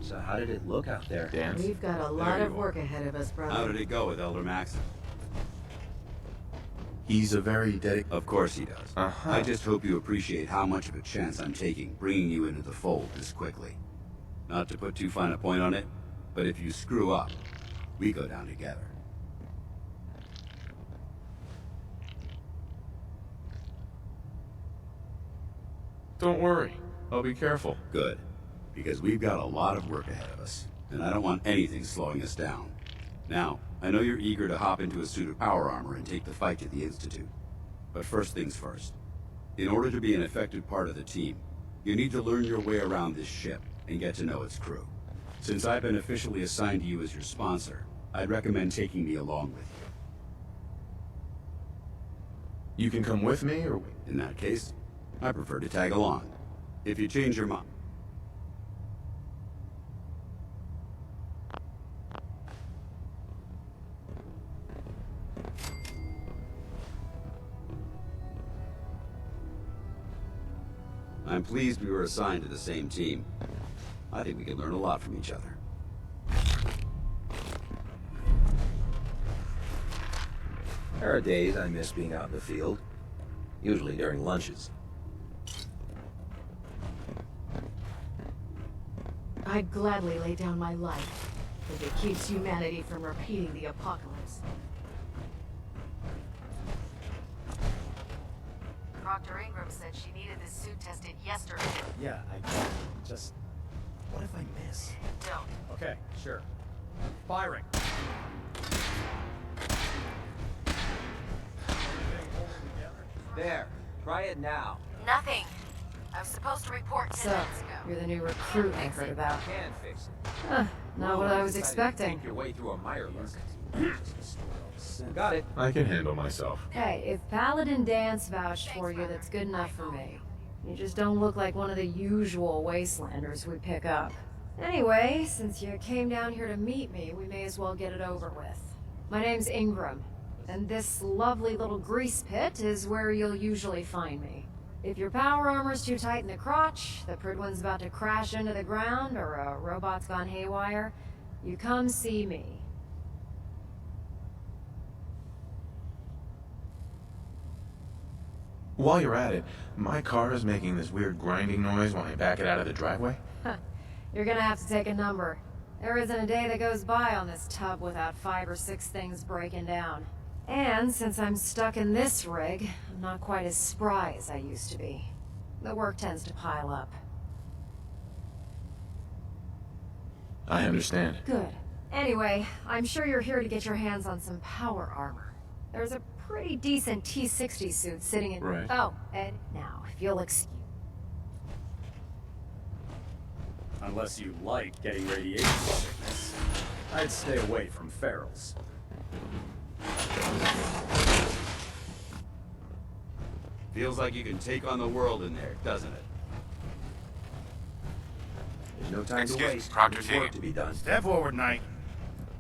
So how did it look out there? Dance? We've got a lot of work ahead of us, brother. How did it go with Elder Maxon? He's a very Of course he does. I just hope you appreciate how much of a chance I'm taking bringing you into the fold this quickly. Not to put too fine a point on it, but if you screw up, we go down together. Don't worry. I'll be careful. Good. Because we've got a lot of work ahead of us, and I don't want anything slowing us down. Now, I know you're eager to hop into a suit of power armor and take the fight to the Institute. But first things first. In order to be an effective part of the team, you need to learn your way around this ship and get to know its crew. Since I've been officially assigned to you as your sponsor, I'd recommend taking me along with you. You can come with me, or... In that case, I prefer to tag along. If you change your mind... I'm pleased we were assigned to the same team. I think we can learn a lot from each other. There are days I miss being out in the field. Usually during lunches. I'd gladly lay down my life if it keeps humanity from repeating the apocalypse. Dr. Ingram said she needed this suit tested yesterday. Yeah, just... What if I miss? Don't. Okay, sure. Firing. There. Try it now. Nothing. I was supposed to report 10 minutes ago. You're the new recruit I heard about. Can fix it. Huh, not what I was expecting. Your way through a mire look. Got it. I can handle myself. Hey, if Paladin Dance vouched for you, that's good enough for me. You just don't look like one of the usual wastelanders we pick up. Anyway, since you came down here to meet me, we may as well get it over with. My name's Ingram, and this lovely little grease pit is where you'll usually find me. If your power armor's too tight in the crotch, the Prydwen's about to crash into the ground, or a robot's gone haywire, you come see me. While you're at it, my car is making this weird grinding noise when I back it out of the driveway. You're gonna have to take a number. There isn't a day that goes by on this tub without 5 or 6 things breaking down. And since I'm stuck in this rig, I'm not quite as spry as I used to be. The work tends to pile up. I understand. Good. Anyway, I'm sure you're here to get your hands on some power armor. There's a pretty decent T-60 suit sitting in... Right. Oh, and now, if you'll excuse... Unless you like getting radiation sickness, I'd stay away from ferals. Feels like you can take on the world in there, doesn't it? There's no time to waste. Proctor There's work Teagan. to be done. Step forward, Knight.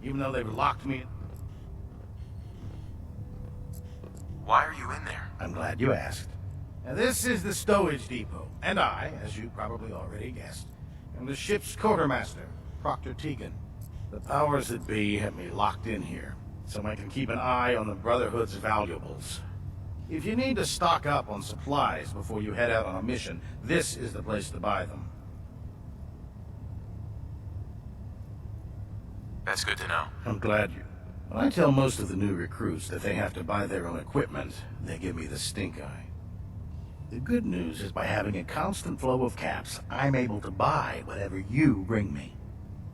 Even though they've locked me, Why are you in there? I'm glad you asked. Now, this is the stowage depot, and I, as you probably already guessed, am the ship's quartermaster, Proctor Teagan. The powers that be have me locked in here, so I can keep an eye on the Brotherhood's valuables. If you need to stock up on supplies before you head out on a mission, this is the place to buy them. That's good to know. I'm glad you... When I tell most of the new recruits that they have to buy their own equipment, they give me the stink eye. The good news is by having a constant flow of caps, I'm able to buy whatever you bring me.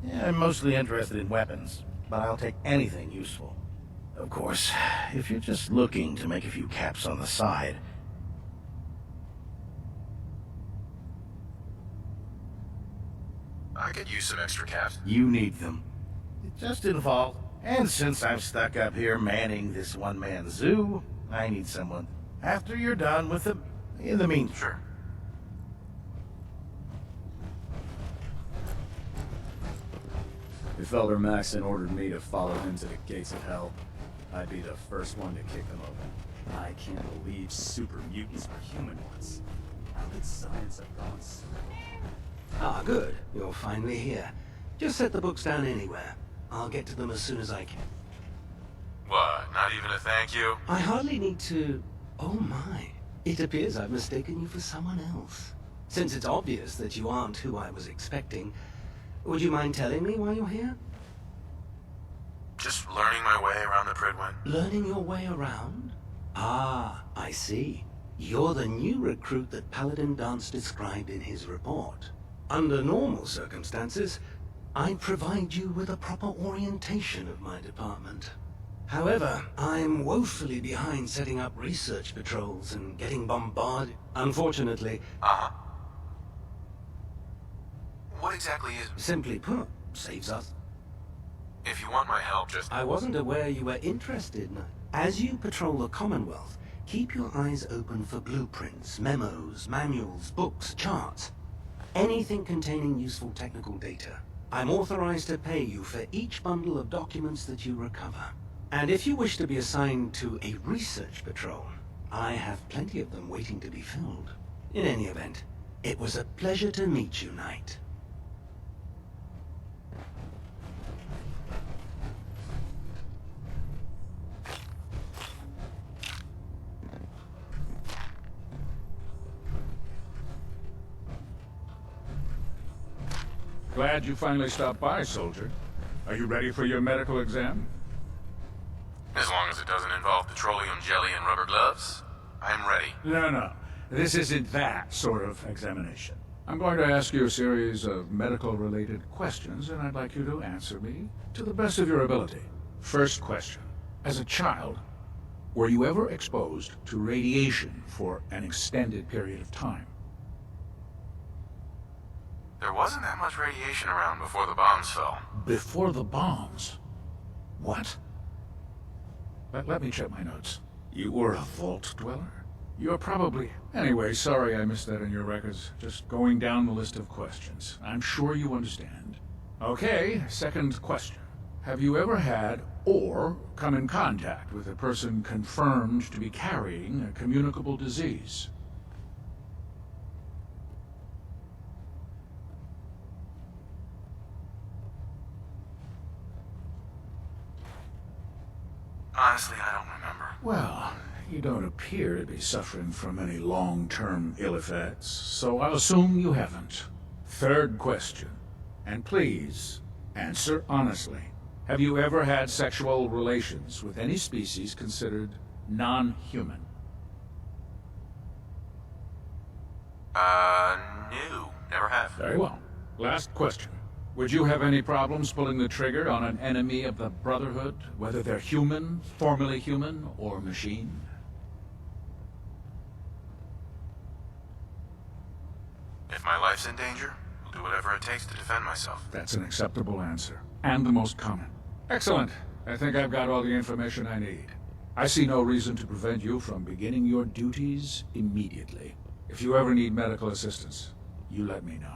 Yeah, I'm mostly interested in weapons, but I'll take anything useful. Of course, if you're just looking to make a few caps on the side... I could use some extra caps. You need them. It just involved. And since I'm stuck up here manning this one-man zoo, I need someone. After you're done with them, in the meantime. Sure. If Elder Maxon ordered me to follow him to the gates of hell, I'd be the first one to kick them open. I can't believe super mutants are human ones. How could science have gone so wrong? Ah, good. You're finally here. Just set the books down anywhere. I'll get to them as soon as I can. What, not even a thank you? I hardly need to... Oh my. It appears I've mistaken you for someone else. Since it's obvious that you aren't who I was expecting, would you mind telling me why you're here? Just learning my way around the Prydwen. Learning your way around? Ah, I see. You're the new recruit that Paladin Danse described in his report. Under normal circumstances, I'd provide you with a proper orientation of my department. However, I'm woefully behind setting up research patrols and getting bombarded. Unfortunately, Uh-huh. What exactly is... simply put, saves us. If you want my help, just... I wasn't aware you were interested. As you patrol the Commonwealth, keep your eyes open for blueprints, memos, manuals, books, charts. Anything containing useful technical data. I'm authorized to pay you for each bundle of documents that you recover. And if you wish to be assigned to a research patrol, I have plenty of them waiting to be filled. In any event, it was a pleasure to meet you, Knight. Glad you finally stopped by, soldier. Are you ready for your medical exam? As long as it doesn't involve petroleum jelly and rubber gloves, I'm ready. No. This isn't that sort of examination. I'm going to ask you a series of medical-related questions, and I'd like you to answer me to the best of your ability. First question. As a child, were you ever exposed to radiation for an extended period of time? There wasn't that much radiation around before the bombs fell. Before the bombs? What? Let me check my notes. You were a vault dweller? You're probably... Anyway, sorry I missed that in your records. Just going down the list of questions. I'm sure you understand. Okay, second question. Have you ever had or come in contact with a person confirmed to be carrying a communicable disease? Honestly, I don't remember. Well, you don't appear to be suffering from any long-term ill effects, so I'll assume you haven't. Third question, and please, answer honestly. Have you ever had sexual relations with any species considered non-human? No. Never have. Very well. Last question. Would you have any problems pulling the trigger on an enemy of the Brotherhood, whether they're human, formerly human, or machine? If my life's in danger, I'll do whatever it takes to defend myself. That's an acceptable answer, and the most common. Excellent. I think I've got all the information I need. I see no reason to prevent you from beginning your duties immediately. If you ever need medical assistance, you let me know.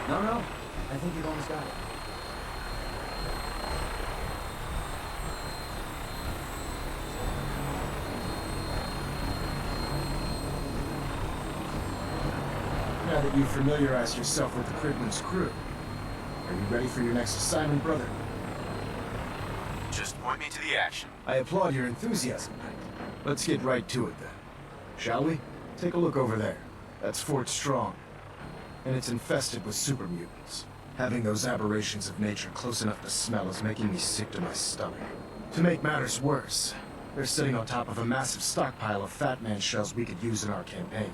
No. I think you've almost got it. Now that you've familiarized yourself with the Prydwen's crew, are you ready for your next assignment, brother? Just point point me to the action. I applaud your enthusiasm, Knight. Let's get right to it then. Shall we? Take a look over there. That's Fort Strong. And it's infested with super mutants. Having those aberrations of nature close enough to smell is making me sick to my stomach. To make matters worse, they're sitting on top of a massive stockpile of Fat Man shells we could use in our campaign.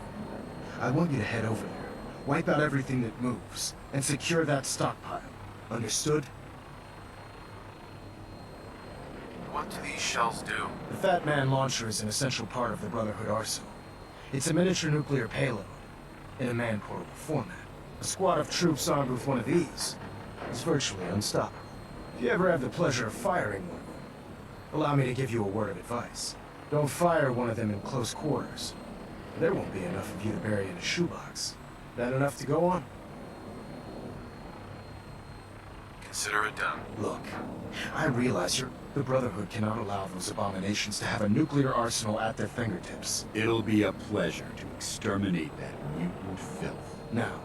I want you to head over there, wipe out everything that moves, and secure that stockpile. Understood? What do these shells do? The Fat Man launcher is an essential part of the Brotherhood arsenal. It's a miniature nuclear payload, in a man-portable format. A squad of troops armed with one of these is virtually unstoppable. If you ever have the pleasure of firing one of them, allow me to give you a word of advice. Don't fire one of them in close quarters. There won't be enough of you to bury in a shoebox. That enough to go on? Consider it done. Look, I realize the Brotherhood cannot allow those abominations to have a nuclear arsenal at their fingertips. It'll be a pleasure to exterminate that mutant filth. Now,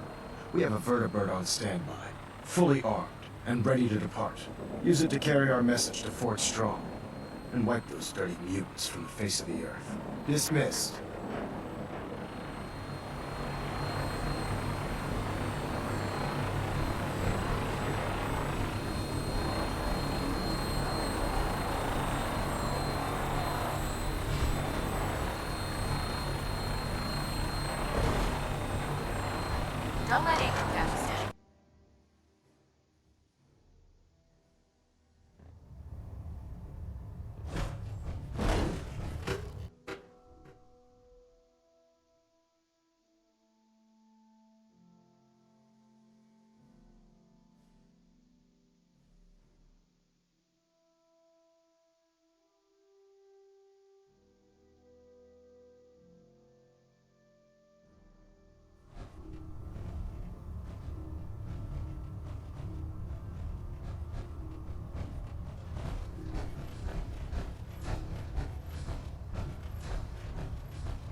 we have a vertibird on standby, fully armed, and ready to depart. Use it to carry our message to Fort Strong, and wipe those dirty mutants from the face of the earth. Dismissed. Don't let it go, Captain.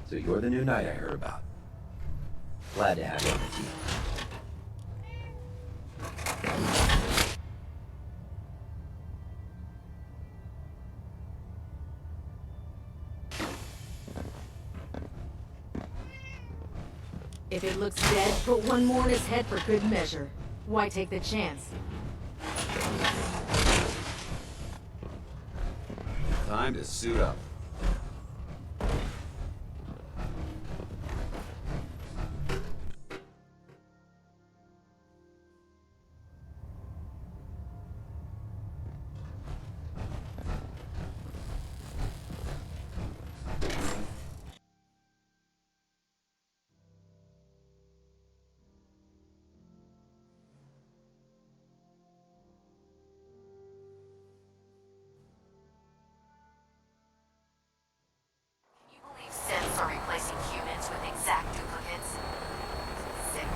So you're the new knight I heard about. Glad to have you on the team. If it looks dead, put one more in his head for good measure. Why take the chance? Time to suit up. Can you believe synths are replacing humans with exact duplicates? Sick.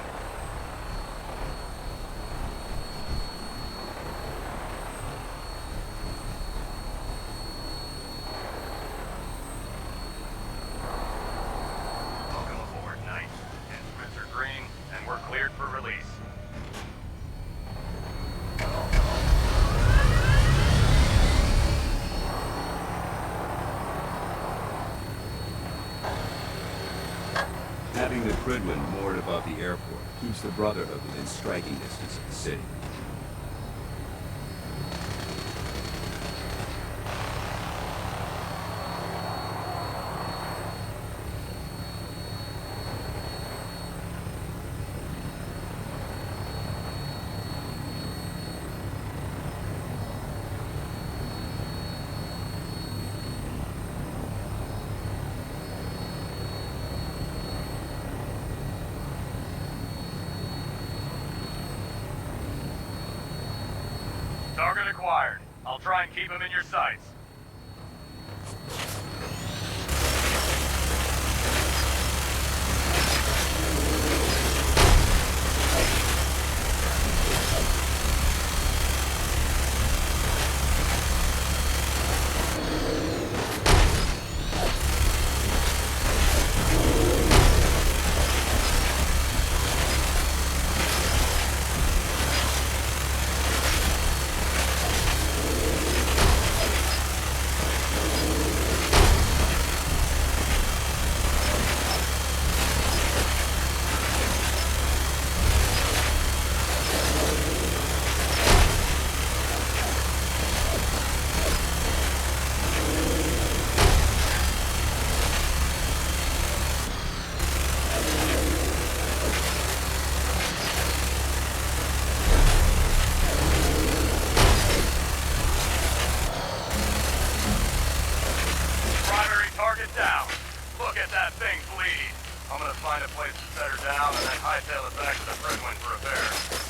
Welcome aboard, Knight. Instruments are green, and we're cleared for release. Having the Prydwen moored above the airport keeps the Brotherhood within striking distance of the city. Target acquired. I'll try and keep him in your sights. Look at that thing bleed. I'm gonna find a place to set her down and then hightail it back to the Fredwin for repair.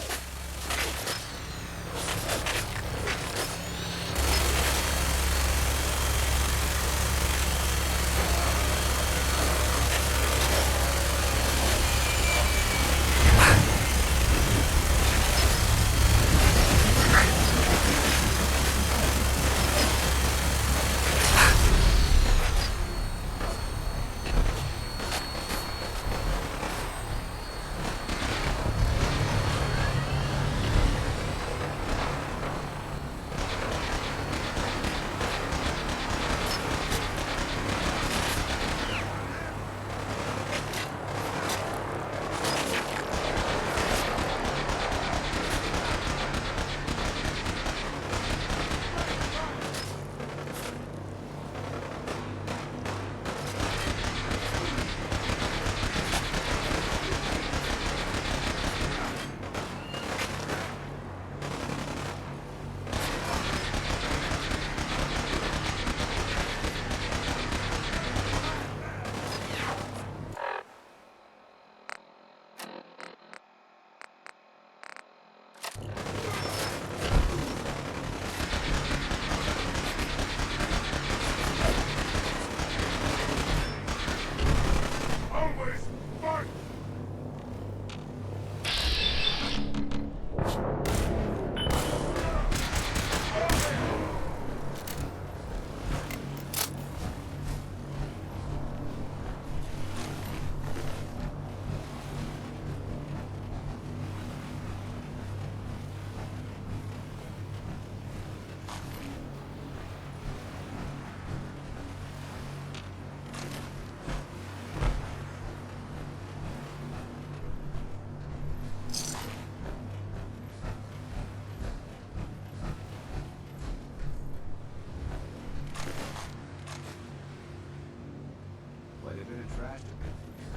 Quite a bit of trash to pick through.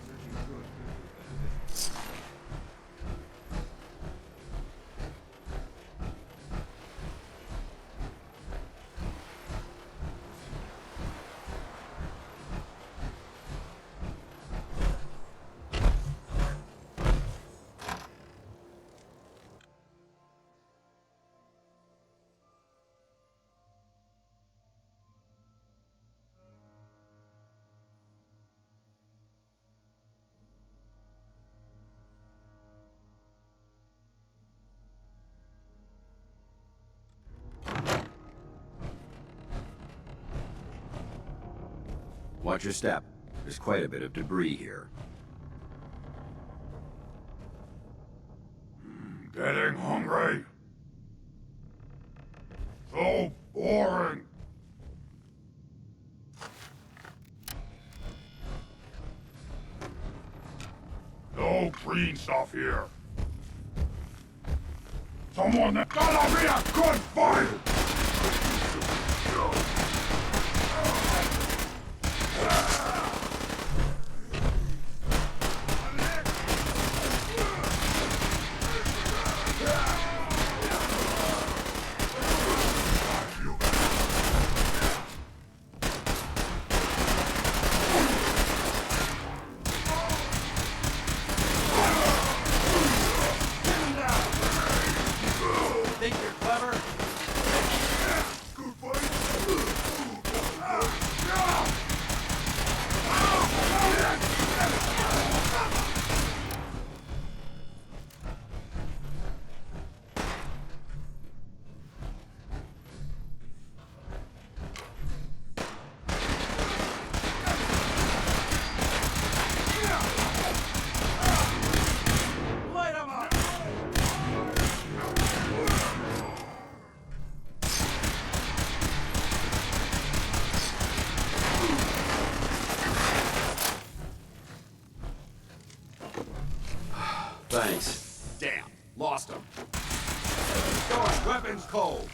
Searching through it. Watch your step. There's quite a bit of debris here. Getting hungry. So boring. No green stuff here. Someone that gotta be a good fighter. Thanks. Damn, lost him. Going, weapons cold.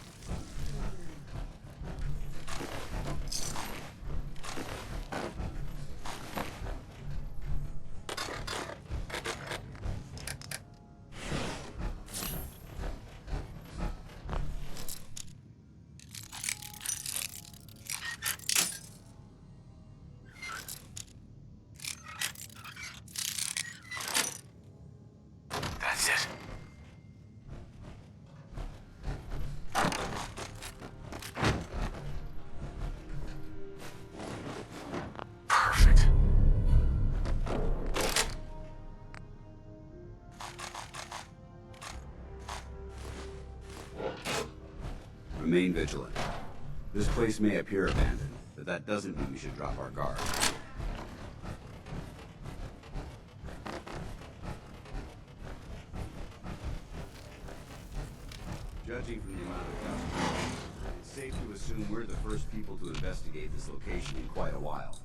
Remain vigilant. This place may appear abandoned, but that doesn't mean we should drop our guard. Judging from the amount of dust, it's safe to assume we're the first people to investigate this location in quite a while.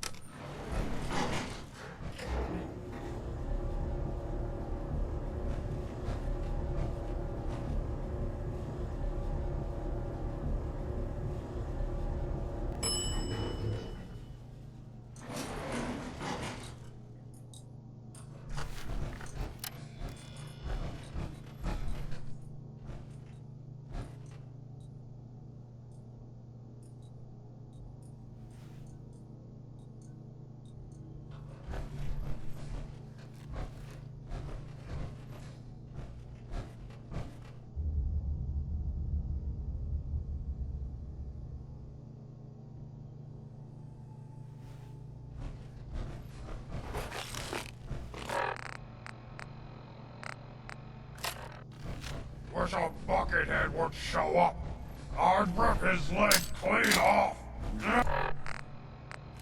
Wish a buckethead would show up. I'd rip his leg clean off.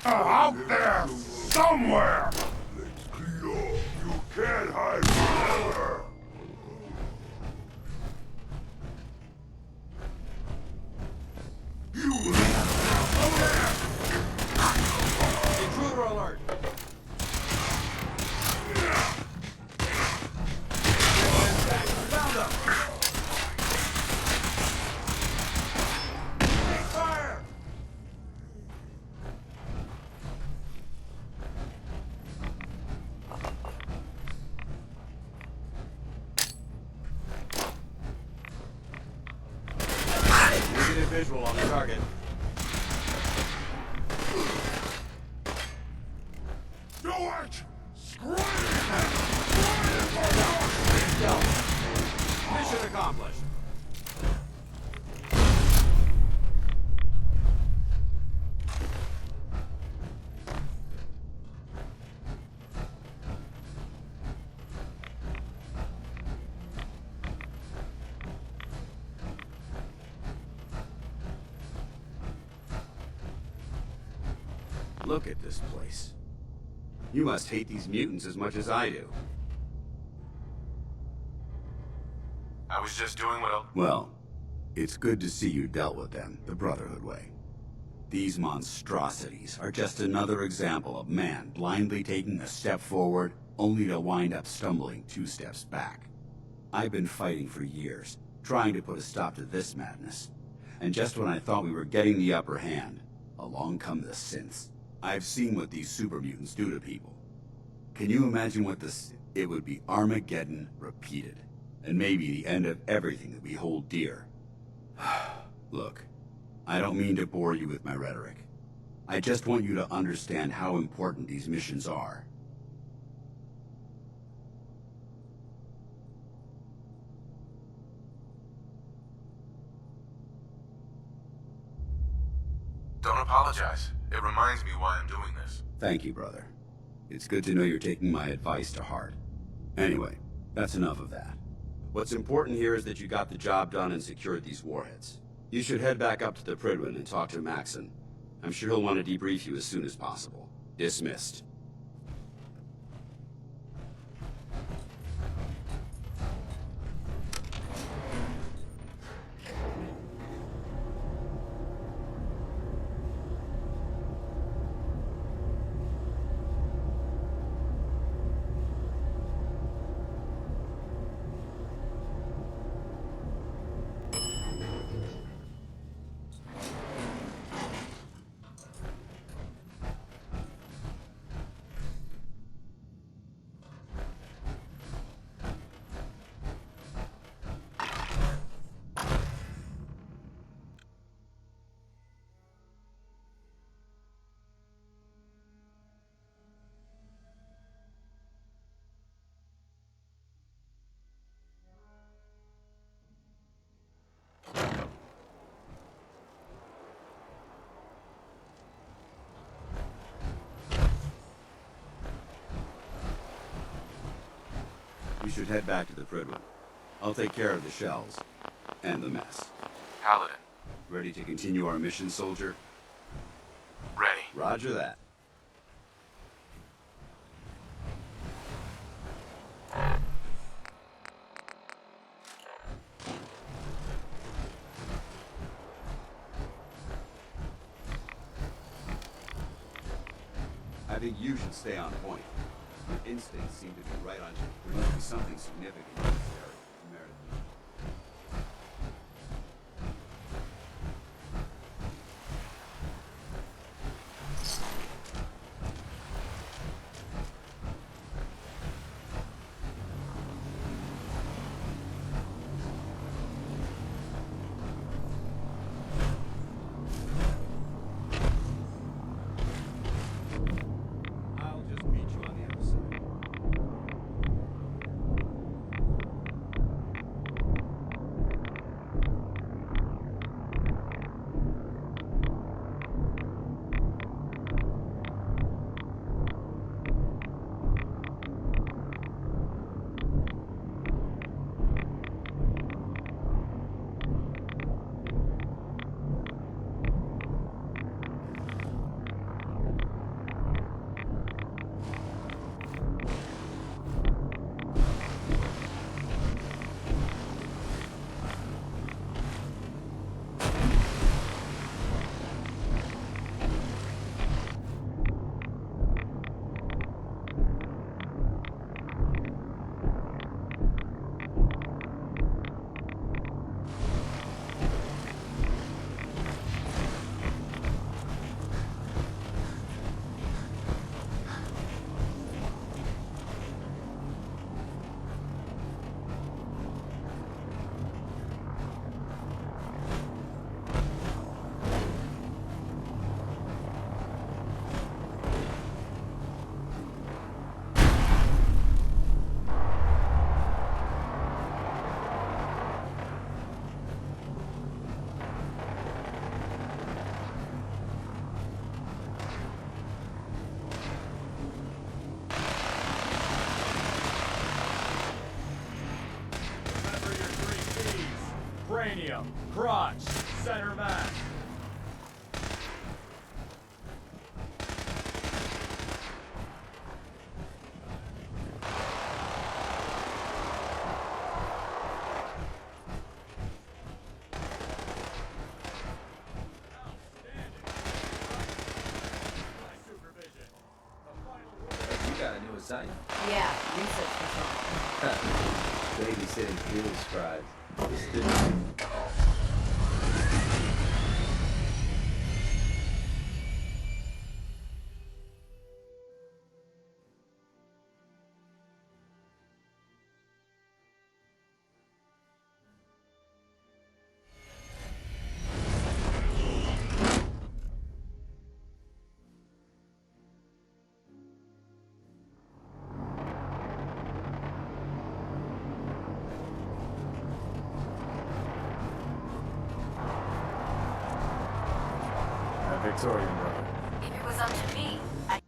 Out there, somewhere. Let's clean up. You can't hide forever. You over there. Intruder alert! Found them! Fire! Negative visual on the target. Do it! Scream! Mission accomplished. Look at this place. You must hate these mutants as much as I do. I was just doing what Well, it's good to see you dealt with them the Brotherhood way. These monstrosities are just another example of man blindly taking a step forward, only to wind up stumbling 2 steps back. I've been fighting for years, trying to put a stop to this madness. And just when I thought we were getting the upper hand, along come the synths. I've seen what these super mutants do to people. Can you imagine what this... It would be Armageddon repeated. And maybe the end of everything that we hold dear. Look, I don't mean to bore you with my rhetoric. I just want you to understand how important these missions are. Don't apologize. It reminds me why I'm doing this. Thank you, brother. It's good to know you're taking my advice to heart. Anyway, that's enough of that. What's important here is that you got the job done and secured these warheads. You should head back up to the Prydwen and talk to Maxon. I'm sure he'll want to debrief you as soon as possible. Dismissed. You should head back to the Prydwen. I'll take care of the shells. And the mess. Paladin. Ready to continue our mission, soldier? Ready. Roger that. I think you should stay on point. Your instincts seem to be right on you. There must be something significant in this area. Meredith. I'll just meet you on the other side. Remember your 3 Ps. Cranium, crotch, center mass. My supervision. The final word. You got a new assignment. Yeah, research consultant. Babysitting field scribes. Victorian brother. If it was up to me, I'd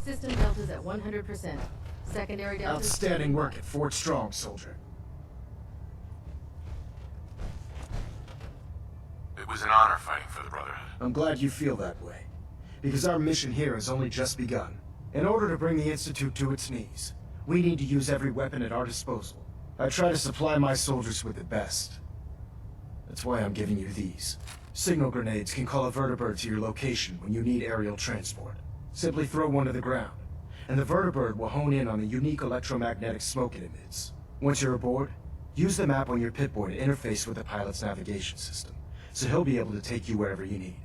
System delta's at 100%. Secondary delta. Outstanding work at Fort Strong, soldier. It was an honor fighting for the Brotherhood. I'm glad you feel that way. Because our mission here has only just begun. In order to bring the Institute to its knees, we need to use every weapon at our disposal. I try to supply my soldiers with the best. That's why I'm giving you these. Signal grenades can call a vertibird to your location when you need aerial transport. Simply throw one to the ground, and the vertibird will hone in on the unique electromagnetic smoke it emits. Once you're aboard, use the map on your Pip-Boy to interface with the pilot's navigation system, so he'll be able to take you wherever you need.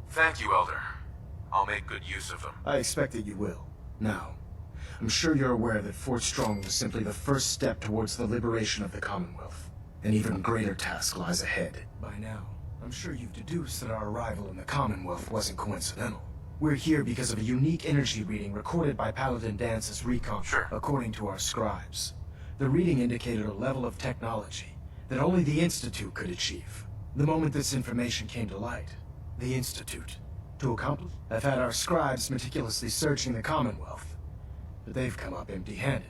Thank you, Elder. I'll make good use of them. I expect that you will. Now, I'm sure you're aware that Fort Strong was simply the first step towards the liberation of the Commonwealth. An even greater task lies ahead. By now, I'm sure you've deduced that our arrival in the Commonwealth wasn't coincidental. We're here because of a unique energy reading recorded by Paladin Dance's recon, according to our scribes. The reading indicated a level of technology that only the Institute could achieve. The moment this information came to light, the Institute, to accomplish, have had our scribes meticulously searching the Commonwealth, but they've come up empty-handed.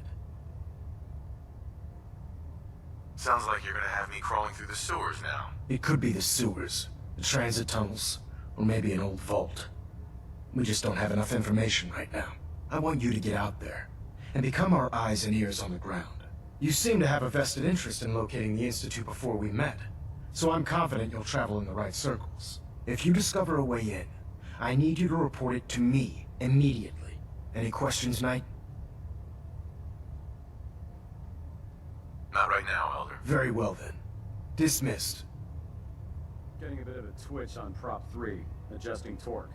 Sounds like you're gonna have me crawling through the sewers now. It could be the sewers, the transit tunnels, or maybe an old vault. We just don't have enough information right now. I want you to get out there and become our eyes and ears on the ground. You seem to have a vested interest in locating the Institute before we met, so I'm confident you'll travel in the right circles. If you discover a way in, I need you to report it to me immediately. Any questions, Knight? Not right now, Elder. Very well then. Dismissed. Getting a bit of a twitch on Prop 3, adjusting torque.